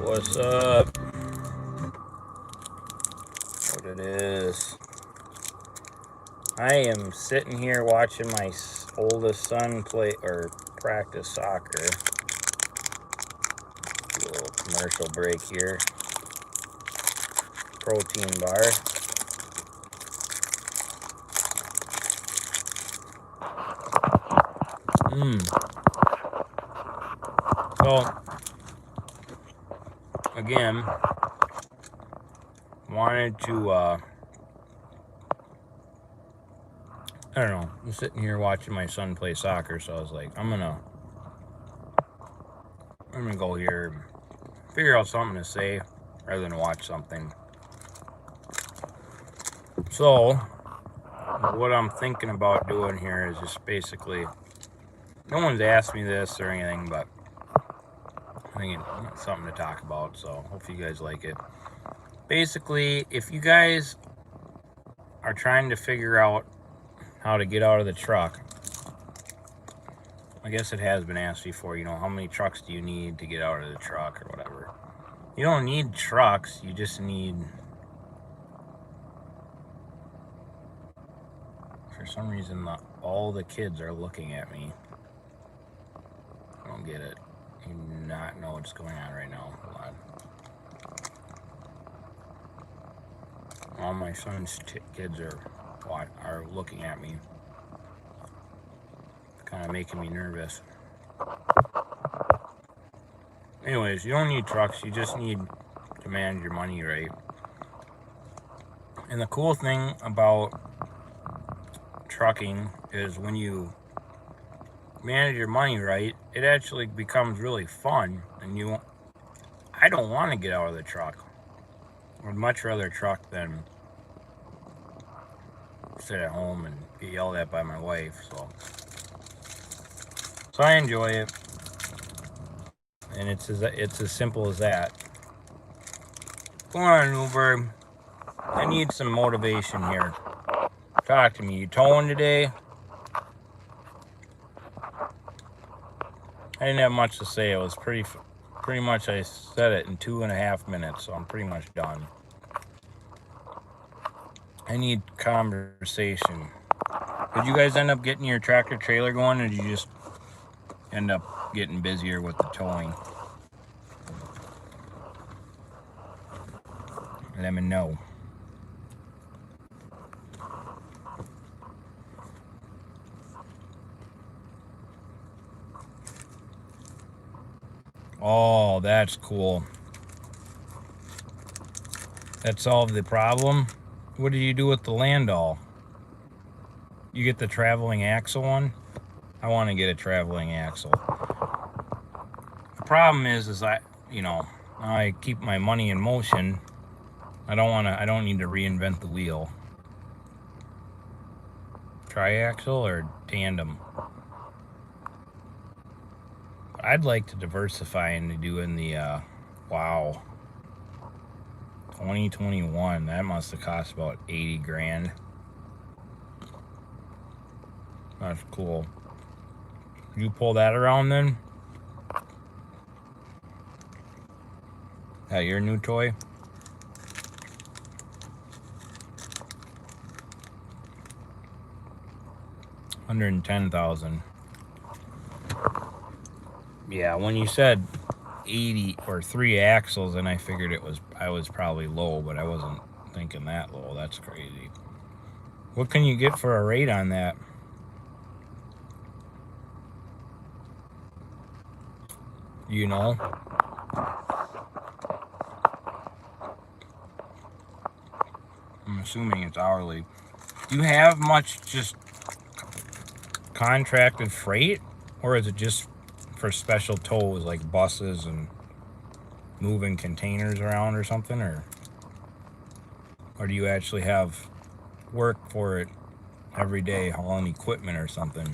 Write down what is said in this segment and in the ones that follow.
What's up? What it is? I am sitting here watching my oldest son play or practice soccer. Do a little commercial break here. Protein bar. So, again, wanted to, I don't know, I'm sitting here watching my son play soccer, so I was like, I'm gonna go here and figure out something to say rather than watch something. So, what I'm thinking about doing here is just basically, no one's asked me this or anything, but I think it's something to talk about, so hopefully you guys like it. Basically, if you guys are trying to figure out how to get out of the truck, I guess it has been asked before, how many trucks do you need to get out of the truck or whatever. You don't need trucks, you just need, for some reason, all the kids are looking at me. I don't get it. I do not know what's going on right now. Hold on. All my son's kids are looking at me. It's kind of making me nervous. Anyways, you don't need trucks. You just need to manage your money right. And the cool thing about trucking is when you manage your money right, it actually becomes really fun. And I don't want to get out of the truck. I would much rather truck than sit at home and get yelled at by my wife. So I enjoy it, and it's as simple as that. Come on, Uber. I need some motivation here. Talk to me. You towing today? I didn't have much to say. It was pretty much, I said it in 2.5 minutes, so I'm pretty much done. I need conversation. Did you guys end up getting your tractor trailer going, or did you just end up getting busier with the towing? Let me know. Oh, that's cool. That solved the problem. What did you do with the Landau? You get the traveling axle one? I want to get a traveling axle. The problem is I keep my money in motion. I don't need to reinvent the wheel. Triaxle or tandem? I'd like to diversify into doing the, wow, 2021. That must have cost about 80 grand. That's cool. You pull that around then? That your new toy? $110,000. Yeah, when you said 80 or 3 axles, and I figured I was probably low, but I wasn't thinking that low. That's crazy. What can you get for a rate on that? You know? I'm assuming it's hourly. Do you have much just contracted freight, or is it just for special tows like buses and moving containers around or something, or do you actually have work for it every day, hauling equipment or something?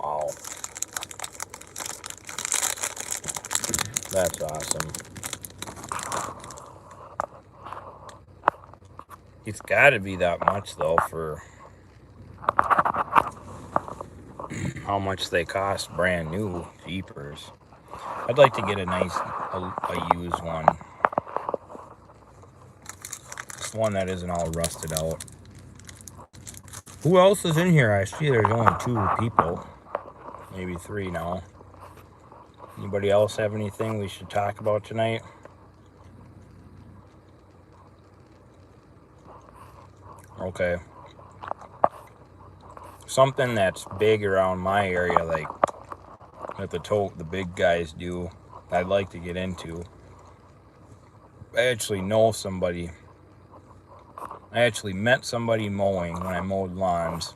Wow, that's awesome. It's got to be that much though for how much they cost brand new. Jeepers. I'd like to get a nice a used one. Just one that isn't all rusted out. Who else is in here? I see there's only 2 people. Maybe 3 now. Anybody else have anything we should talk about tonight? Okay. Something that's big around my area, like that the big guys do, I'd like to get into. I actually know somebody. I actually met somebody mowing when I mowed lawns.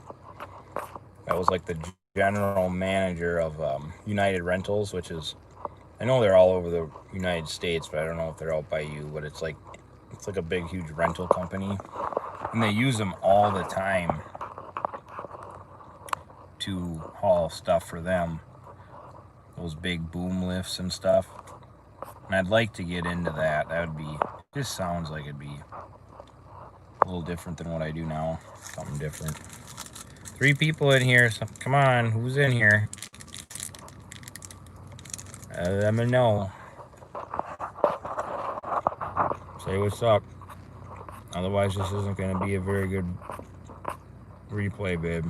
That was like the general manager of United Rentals, which is, I know they're all over the United States, but I don't know if they're out by you, but it's like a big, huge rental company. And they use them all the time to haul stuff for them. Those big boom lifts and stuff. And I'd like to get into that. That would be, just sounds like it'd be a little different than what I do now. Something different. 3 people in here. So come on, who's in here? Let me know. Say what's up. Otherwise, this isn't going to be a very good replay, babe.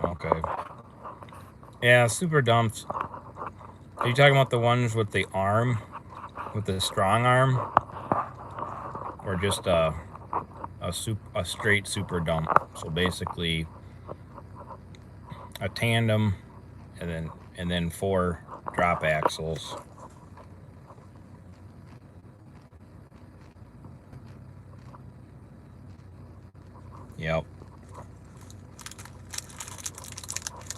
Okay. Yeah, super dumps. Are you talking about the ones with the arm? With the strong arm? Or just a straight super dump? So basically a tandem and then 4 drop axles. Yep.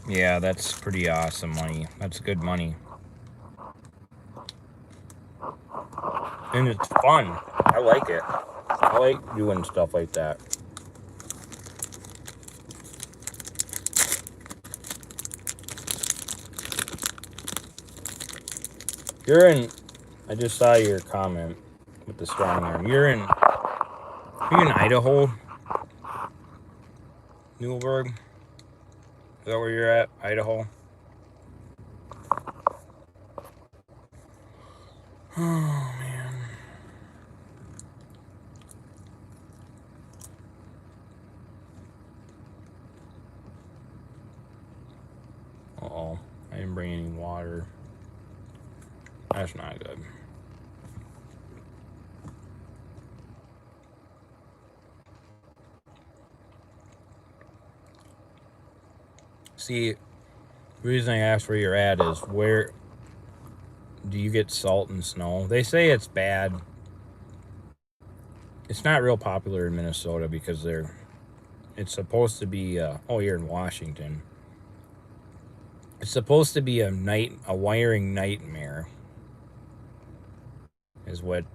Yeah, that's pretty awesome money. That's good money. And it's fun. I like it. I like doing stuff like that. You're in, I just saw your comment with the strong arm. You're in Idaho? Newberg? Is that where you're at? Idaho? Oh, man. Uh-oh. I didn't bring any water. That's not good. See, the reason I asked where you're at is where do you get salt and snow? They say it's bad. It's not real popular in Minnesota because it's supposed to be, oh, you're in Washington. It's supposed to be a wiring nightmare, is what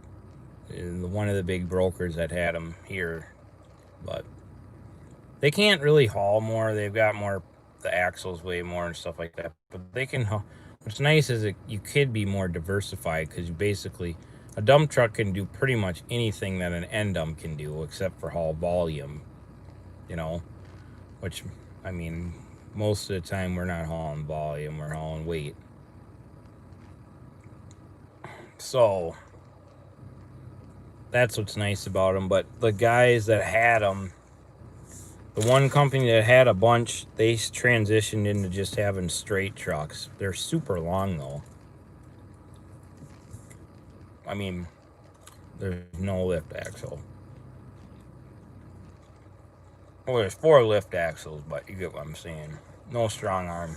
one of the big brokers that had them here. But they can't really haul more. They've got more, the axles weigh more and stuff like that. But they can haul. What's nice is that you could be more diversified because you basically, a dump truck can do pretty much anything that an end dump can do except for haul volume, you know, which, I mean, most of the time we're not hauling volume, we're hauling weight. So that's what's nice about them. But the guys that had them, the one company that had a bunch, they transitioned into just having straight trucks. They're super long though. I mean, there's no lift axle. Well, there's 4 lift axles, but you get what I'm saying. No strong arm.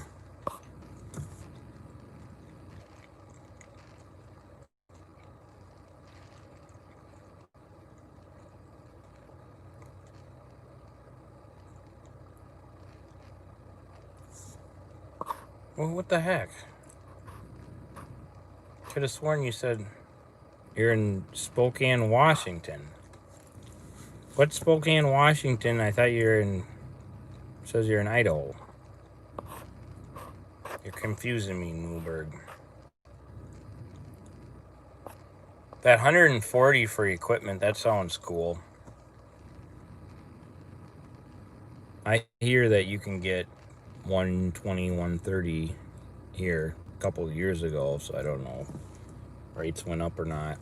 Well, what the heck? Could have sworn you said you're in Spokane, Washington. What's Spokane, Washington? I thought you were in. It says you're in Idaho. You're confusing me, Newberg. That 140 for equipment, that sounds cool. I hear that you can get 120, 130 here a couple of years ago, so I don't know if rates went up or not.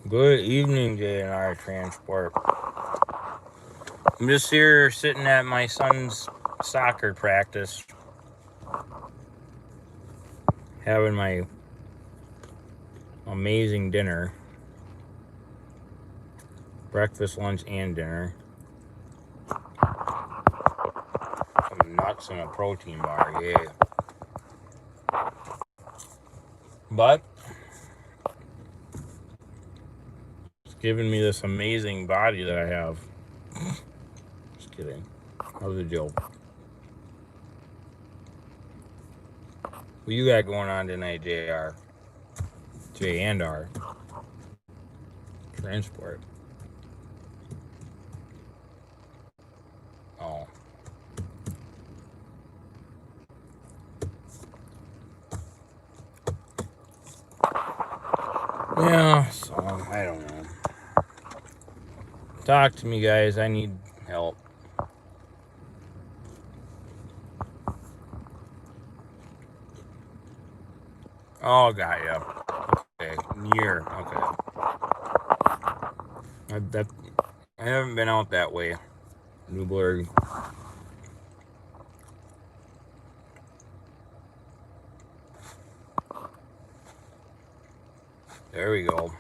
Good evening, JNR Transport. I'm just here sitting at my son's soccer practice, having my amazing dinner. Breakfast, lunch, and dinner. Some nuts and a protein bar, yeah. But it's giving me this amazing body that I have. Just kidding. That was a joke. What you got going on tonight, JR? J and R. Transport. Oh. Yeah, so I don't know. Talk to me, guys. I need help. Oh, got ya. Okay, near. Okay. I haven't been out that way. Newburgh. There we go.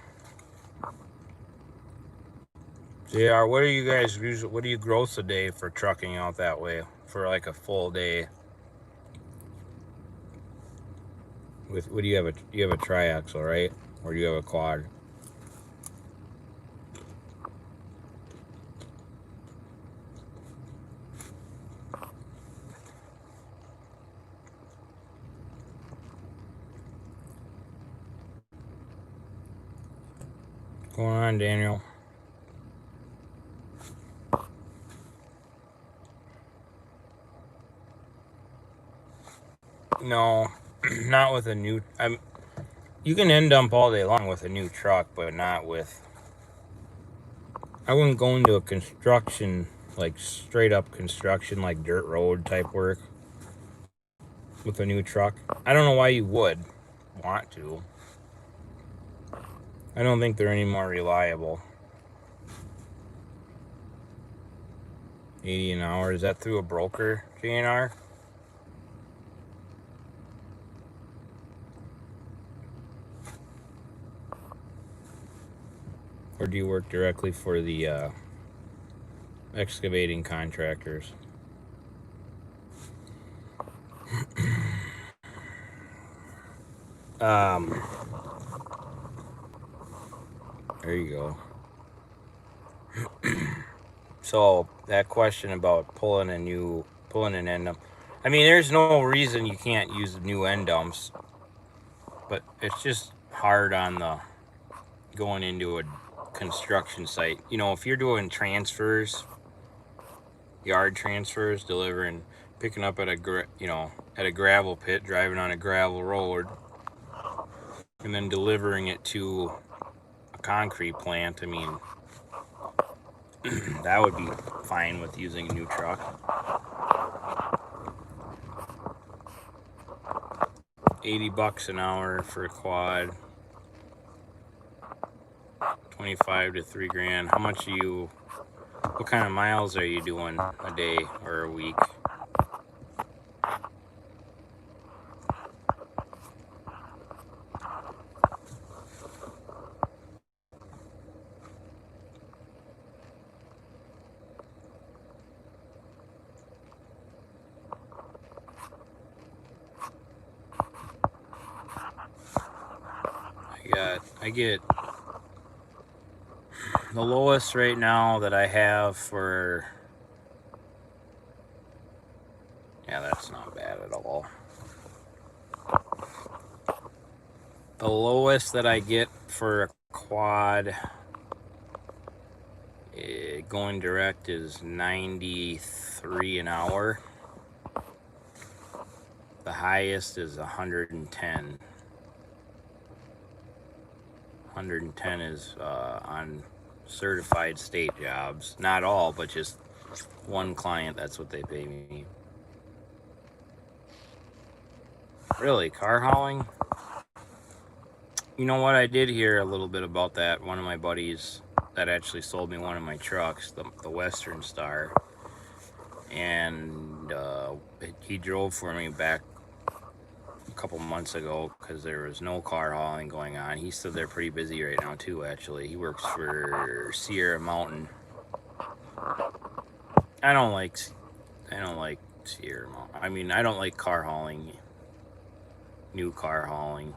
JR, what do you guys usually? What do you gross a day for trucking out that way for like a full day? With what do you have? You have a triaxle, right? Or do you have a quad? What's going on, Daniel? No, not with a new. You can end dump all day long with a new truck, but not with. I wouldn't go into a construction, like straight up construction, like dirt road type work with a new truck. I don't know why you would want to. I don't think they're any more reliable. 80 an hour, is that through a broker, JNR? Or do you work directly for the excavating contractors? There you go. So that question about pulling an end dump. I mean, there's no reason you can't use new end dumps, but it's just hard on the going into a construction site. You know, if you're doing transfers, yard transfers, picking up at a gravel pit, driving on a gravel road, and then delivering it to a concrete plant. I mean, that would be fine with using a new truck. $80 an hour for a quad. 25 to 3 grand. How much what kind of miles are you doing a day or a week? I get the lowest right now that I have for, yeah, that's not bad at all. The lowest that I get for a quad Going direct is 93 an hour. The highest is 110. 110 is on certified state jobs. Not all, but just one client, that's what they pay me. Really, car hauling? You know what? I did hear a little bit about that. One of my buddies that actually sold me one of my trucks, the Western Star, and he drove for me back a couple months ago because there was no car hauling going on. He said they're pretty busy right now too. Actually, he works for Sierra Mountain. I don't like Sierra Mountain. I mean, I don't like car hauling, new car hauling.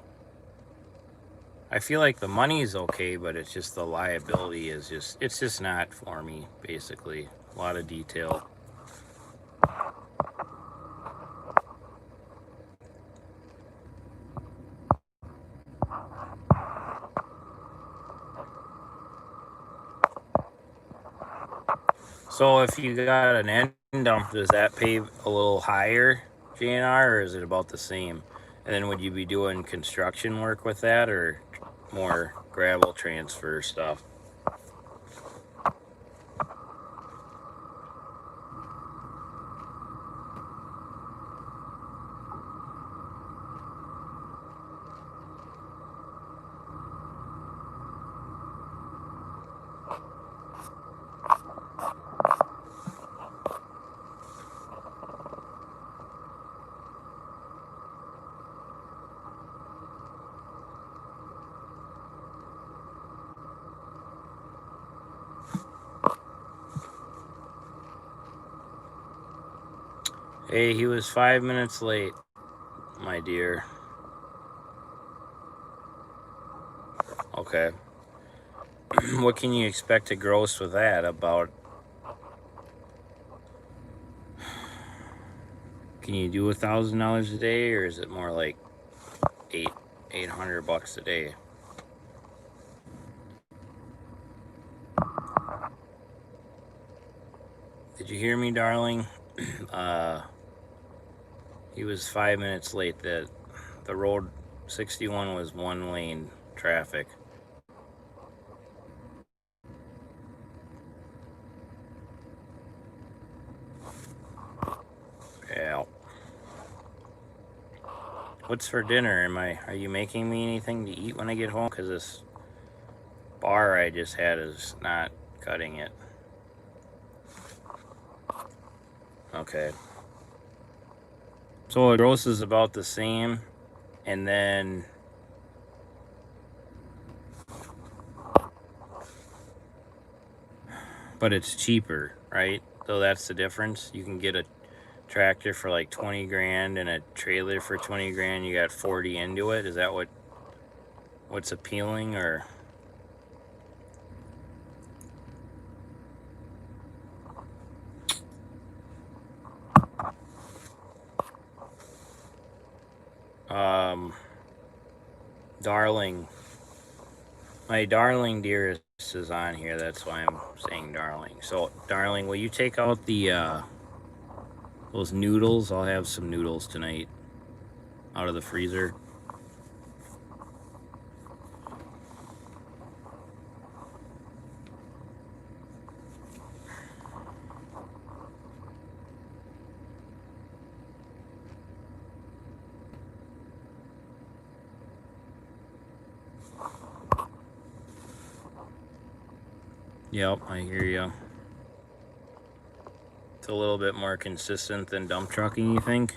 I feel like the money is okay, but it's just the liability is it's just not for me, basically. A lot of detail. So if you got an end dump, does that pay a little higher, JNR, or is it about the same? And then would you be doing construction work with that, or more gravel transfer stuff? Hey, he was 5 minutes late, my dear. Okay. What can you expect to gross with that? About, can you do $1,000 a day, or is it more like $800 a day? Did you hear me, darling? He was 5 minutes late. The road 61 was one lane traffic. Yeah. What's for dinner? Are you making me anything to eat when I get home? Because this bar I just had is not cutting it. Okay. So it gross is about the same, and then but it's cheaper, right? So that's the difference. You can get a tractor for like 20 grand and a trailer for 20 grand. You got 40 into it. Is that what's appealing, or? Darling, my darling dearest is on here. That's why I'm saying darling. So, darling, will you take out the those noodles? I'll have some noodles tonight out of the freezer. Yep, I hear you. It's a little bit more consistent than dump trucking, you think?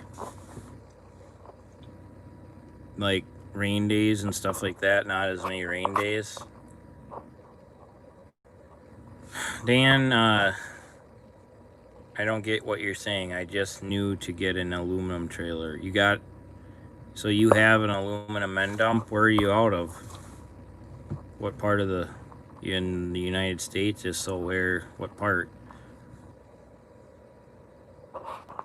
Like rain days and stuff like that, not as many rain days. Dan, I don't get what you're saying. I just knew to get an aluminum trailer. So you have an aluminum end dump? Where are you out of? What part of in the United States? If so, what part?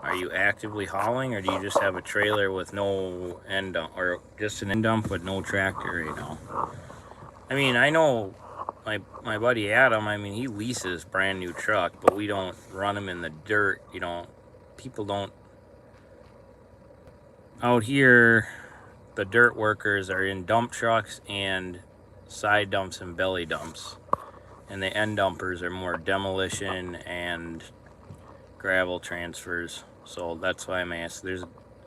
Are you actively hauling, or do you just have a trailer with no end dump, or just an end dump with no tractor right now? I mean, I know my buddy Adam, I mean, he leases brand new truck, but we don't run them in the dirt. You know, people don't. Out here, the dirt workers are in dump trucks and side dumps and belly dumps. And the end dumpers are more demolition and gravel transfers. So that's why I'm asking.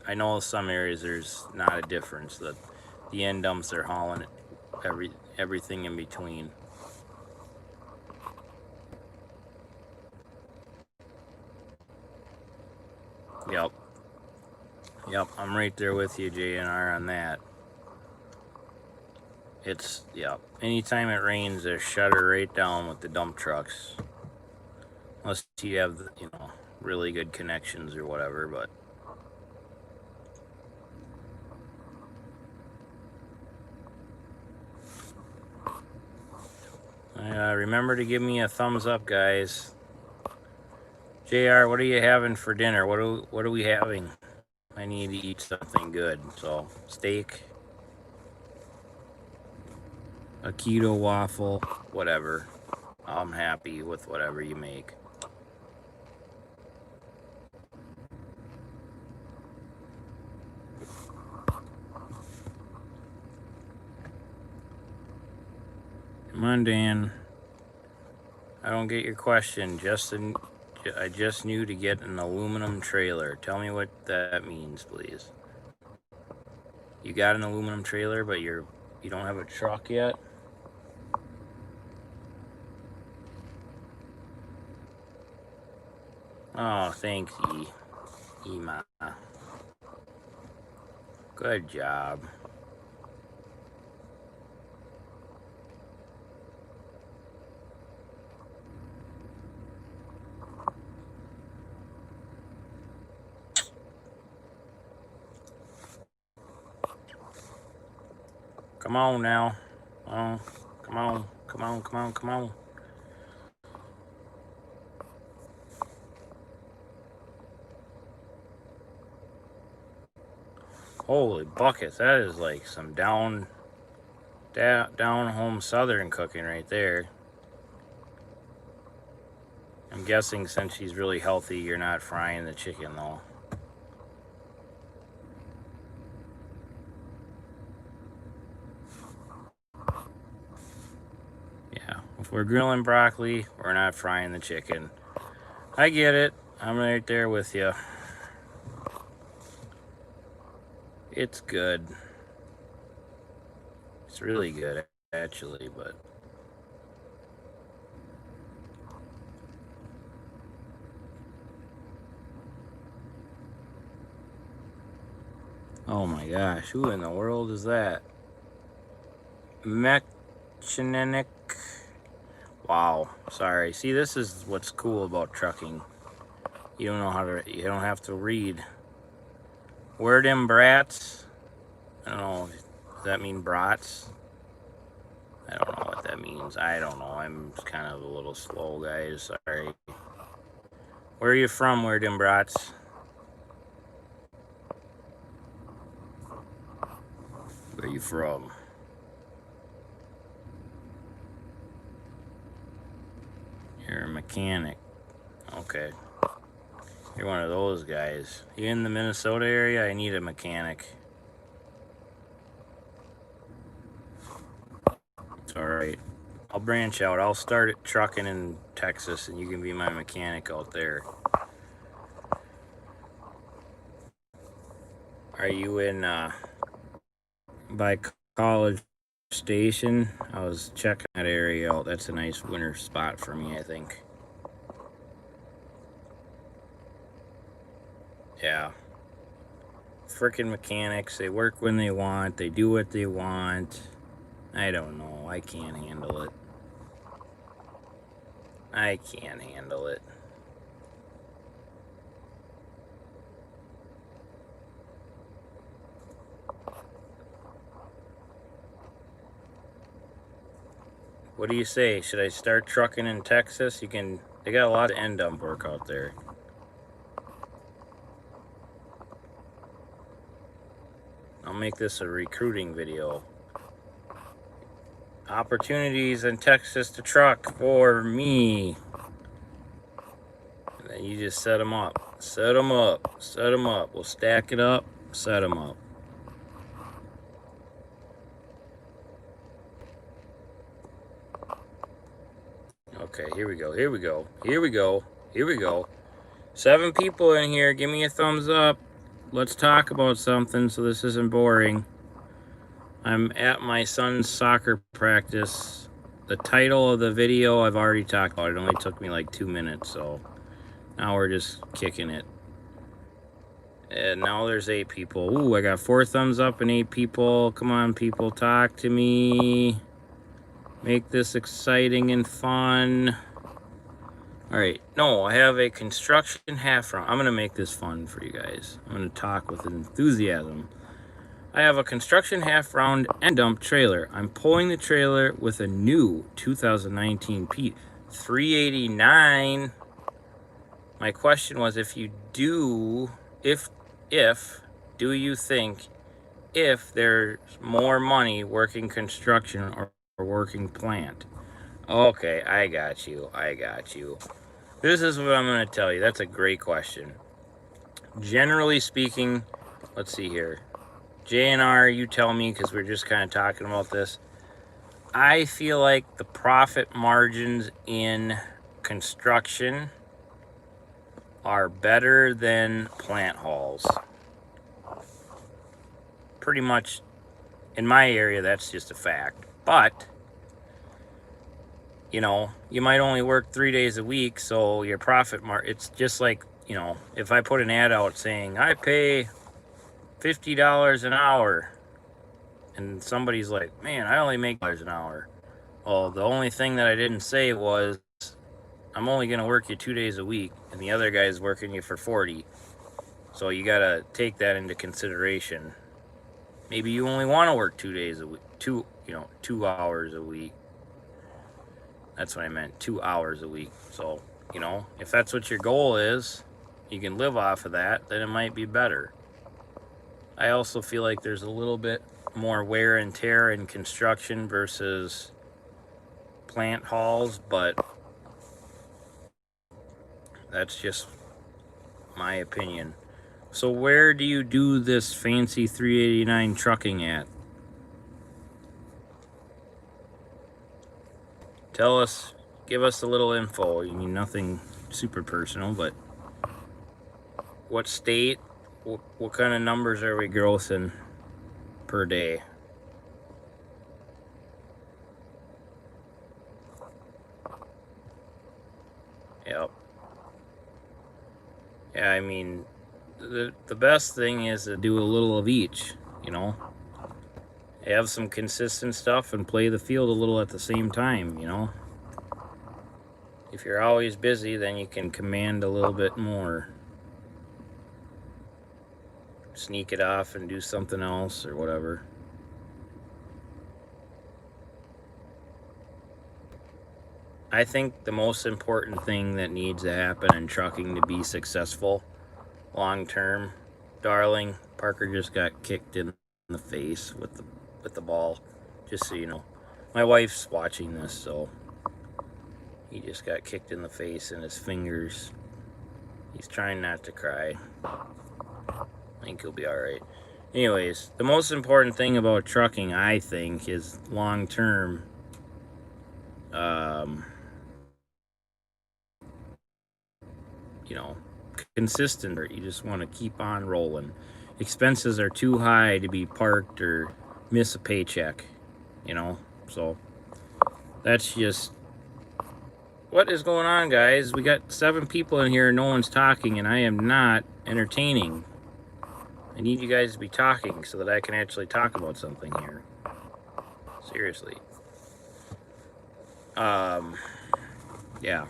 I know some areas there's not a difference. The end dumps are hauling everything in between. Yep. Yep, I'm right there with you, JNR, on that. Yep. Anytime it rains, they shut her right down with the dump trucks. Unless you have, you know, really good connections or whatever, but. Remember to give me a thumbs up, guys. JR, what are you having for dinner? What are we having? I need to eat something good. So, steak, a keto waffle, whatever. I'm happy with whatever you make. Come on, Dan. I don't get your question. I just knew to get an aluminum trailer. Tell me what that means, please. You got an aluminum trailer, but you don't have a truck yet? Oh, thanks, Ema. Good job. Come on now. Oh, come on. Holy buckets, that is like some down home southern cooking right there. I'm guessing since she's really healthy, you're not frying the chicken though. Yeah, if we're grilling broccoli, we're not frying the chicken. I get it. I'm right there with you. It's good. It's really good, actually, but... Oh my gosh, who in the world is that? Mechanik. Wow, sorry. See, this is what's cool about trucking. You don't have to read. Where them brats? I don't know. Does that mean brats? I don't know what that means. I don't know. I'm kind of a little slow, guys. Sorry. Where are you from, where them brats? Where are you from? You're a mechanic. Okay. You're one of those guys. You in the Minnesota area? I need a mechanic. It's alright. I'll branch out. I'll start trucking in Texas and you can be my mechanic out there. Are you in by College Station? I was checking that area out. That's a nice winter spot for me, I think. Yeah. Frickin' mechanics, they work when they want, they do what they want. I don't know, I can't handle it. I can't handle it. What do you say? Should I start trucking in Texas? They got a lot of end dump work out there. I'll make this a recruiting video. Opportunities in Texas to truck for me. And then you just set them up. Set them up. Set them up. We'll stack it up. Set them up. Okay, here we go. Here we go. Here we go. Here we go. 7 people in here. Give me a thumbs up. Let's talk about something so this isn't boring. I'm at my son's soccer practice. The title of the video I've already talked about. It only took me like 2 minutes, so now we're just kicking it. And now there's 8 people. Ooh, I got 4 thumbs up and 8 people. Come on, people, talk to me. Make this exciting and fun. All right, no, I have a construction half round. I'm gonna make this fun for you guys. I'm gonna talk with enthusiasm. I have a construction half round and dump trailer. I'm pulling the trailer with a new 2019 Pete 389. My question was, do you think if there's more money working construction or working plant? Okay, I got you. This is what I'm going to tell you. That's a great question. Generally speaking, let's see here. JNR, you tell me, because we're just kind of talking about this. I feel like the profit margins in construction are better than plant hauls. Pretty much in my area, that's just a fact. But you know, you might only work 3 days a week, so your profit it's just like, you know, if I put an ad out saying I pay $50 an hour, and somebody's like, man, I only make $1 an hour. Well, the only thing that I didn't say was I'm only going to work you 2 days a week, and the other guy's working you for 40. So you got to take that into consideration. Maybe you only want to work 2 days a week, 2 hours a week. That's what I meant, 2 hours a week. So, you know, if that's what your goal is, you can live off of that, then it might be better. I also feel like there's a little bit more wear and tear in construction versus plant hauls, but that's just my opinion. So where do you do this fancy 389 trucking at? Tell us, give us a little info. I mean, nothing super personal, but what state, what kind of numbers are we grossing per day? Yep. Yeah, I mean, the best thing is to do a little of each, you know? Have some consistent stuff and play the field a little at the same time, you know? If you're always busy, then you can command a little bit more. Sneak it off and do something else or whatever. I think the most important thing that needs to happen in trucking to be successful long term, darling, Parker just got kicked in the face with the ball, just so you know. My wife's watching this, so he just got kicked in the face and his fingers. He's trying not to cry. I think he'll be all right. Anyways, the most important thing about trucking, I think, is long term. You know, consistent. You just want to keep on rolling. Expenses are too high to be parked or miss a paycheck, you know. So that's just what is going on, guys. We got 7 people in here, no one's talking, and I am not entertaining. I need you guys to be talking so that I can actually talk about something here. Seriously. Yeah.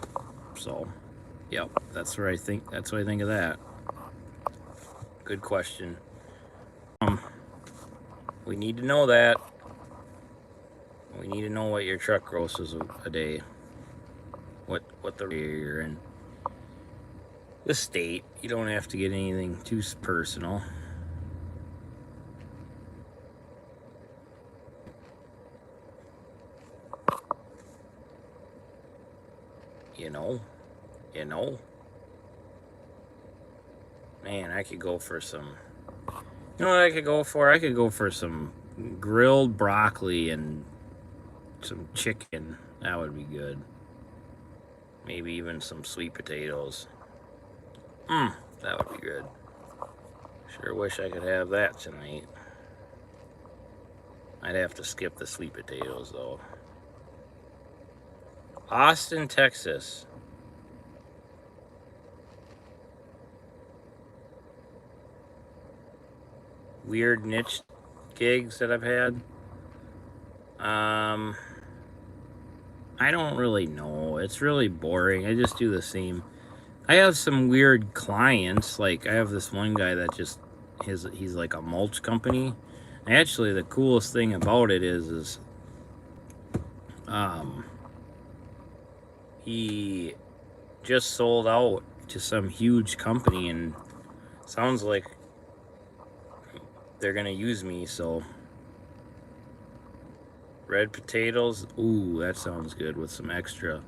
So, yep, that's what I think of that. Good question. We need to know that. We need to know what your truck grosses a day. What the area you're in. The state. You don't have to get anything too personal. you know. Man, I could go for some, you know what I could go for? I could go for some grilled broccoli and some chicken. That would be good. Maybe even some sweet potatoes. That would be good. Sure wish I could have that tonight. I'd have to skip the sweet potatoes though. Austin, Texas. Weird niche gigs that I've had. I don't really know. It's really boring. I just do the same. I have some weird clients. Like I have this one guy that just he's like a mulch company. Actually, the coolest thing about it is he just sold out to some huge company, and sounds like they're gonna use me. So red potatoes, ooh, that sounds good with some extra.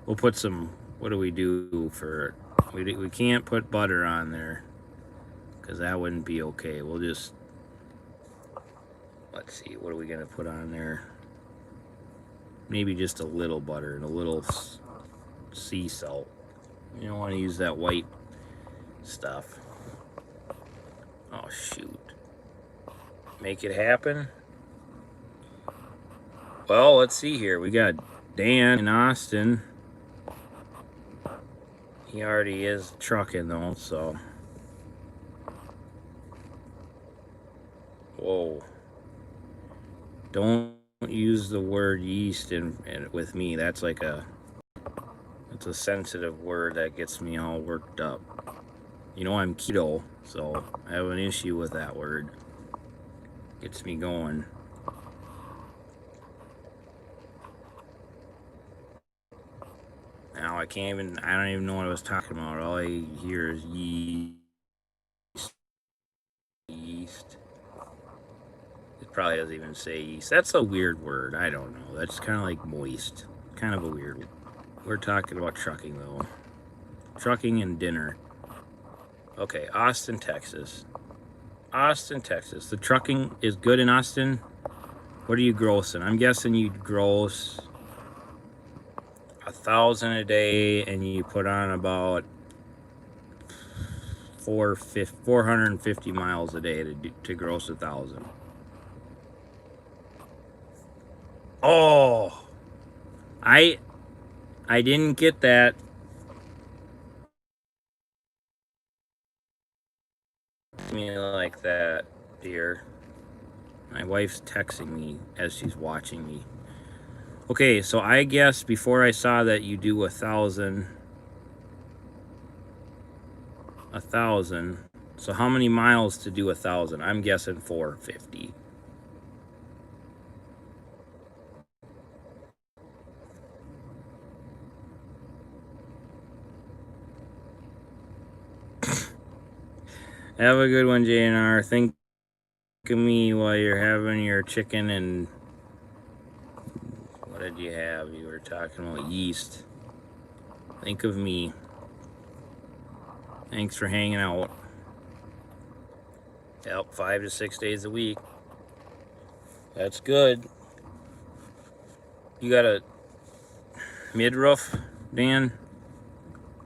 We'll put some. What do we do for? We can't put butter on there because that wouldn't be okay. We'll just, let's see, what are we gonna put on there? Maybe just a little butter and a little sea salt. You don't want to use that white stuff. Oh shoot. Make it happen. Well, let's see here. We got Dan in Austin. He already is trucking though, so. Whoa. Don't use the word yeast with me. That's like it's a sensitive word that gets me all worked up. You know I'm keto, so I have an issue with that word. Gets me going. Now I don't even know what I was talking about. All I hear is yeast. It probably doesn't even say yeast. That's a weird word. I don't know. That's kind of like moist. Kind of a weird word. We're talking about trucking though. Trucking and dinner. Okay, Austin, Texas. Austin, Texas. The trucking is good in Austin. What are you grossing? I'm guessing you'd gross 1,000 a day, and you put on about 450 miles a day to gross 1,000. Oh, I didn't get that. Me like that, dear. My wife's texting me as she's watching me. Okay, so I guess before I saw that you do 1,000. So how many miles to do 1,000? I'm guessing 450. Have a good one, JNR. Think of me while you're having your chicken and what did you have? You were talking about yeast. Think of me. Thanks for hanging out. Yep, 5 to 6 days a week. That's good. You got a mid-roof, Dan?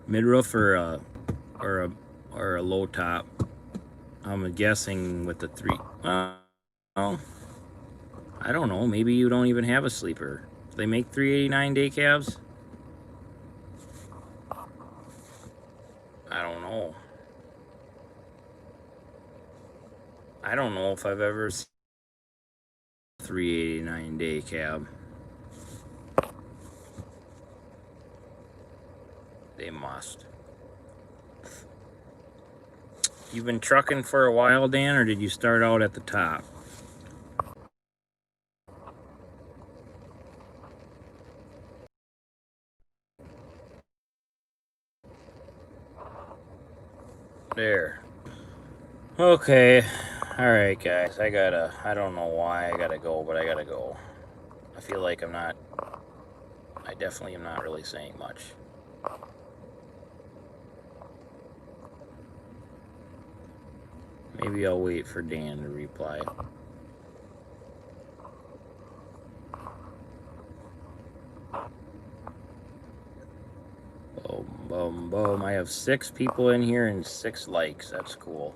Mid-roof or a low top? I'm guessing with the 3. Well, I don't know. Maybe you don't even have a sleeper. Do they make 389 day cabs? I don't know. I don't know if I've ever seen a 389 day cab. They must. You've been trucking for a while, Dan, or did you start out at the top? There. Okay. Alright, guys. I don't know why I gotta go, but I gotta go. I feel like I definitely am not really saying much. Maybe I'll wait for Dan to reply. Boom, boom, boom. I have 6 people in here and 6 likes. That's cool.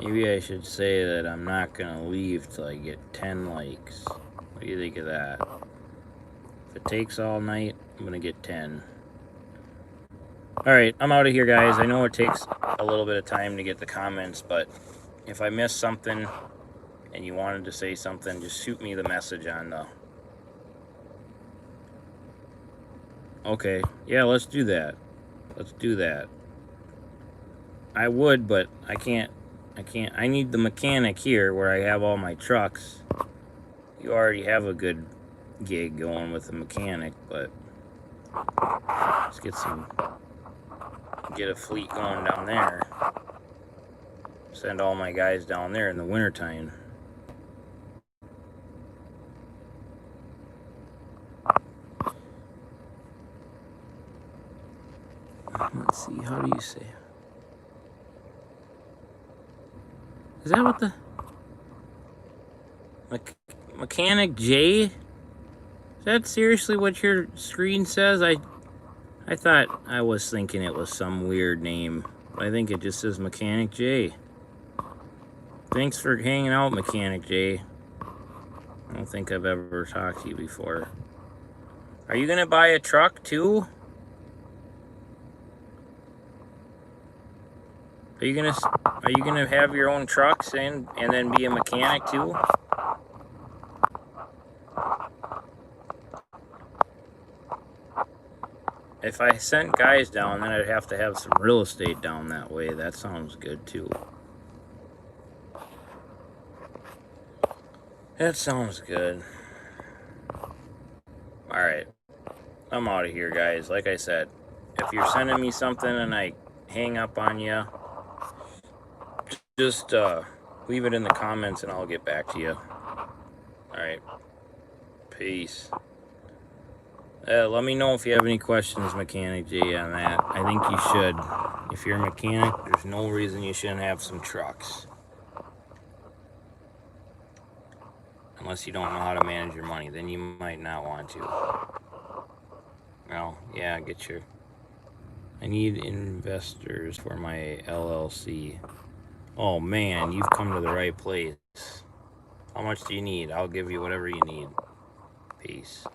Maybe I should say that I'm not going to leave till I get 10 likes. What do you think of that? If it takes all night, I'm going to get 10. Alright, I'm out of here, guys. I know it takes a little bit of time to get the comments, but if I missed something and you wanted to say something, just shoot me the message on the... Okay, yeah, let's do that. Let's do that. I would, but I can't. I need the mechanic here where I have all my trucks. You already have a good gig going with the mechanic, but let's get a fleet going down there. Send all my guys down there in the wintertime. Let's see, how do you say? Is that what the... Mechanic J? Is that seriously what your screen says? I thought, I was thinking it was some weird name. I think it just says Mechanic J. Thanks for hanging out, Mechanic J. I don't think I've ever talked to you before. Are you gonna buy a truck too? Are you gonna have your own trucks and then be a mechanic too? If I sent guys down, then I'd have to have some real estate down that way. That sounds good too. That sounds good. Alright. I'm out of here, guys. Like I said, if you're sending me something and I hang up on you, just leave it in the comments and I'll get back to you. Alright. Peace. Let me know if you have any questions, Mechanic J, on that. I think you should. If you're a mechanic, there's no reason you shouldn't have some trucks. Unless you don't know how to manage your money, then you might not want to. Well, yeah, I need investors for my LLC. Oh man, you've come to the right place. How much do you need? I'll give you whatever you need. Peace.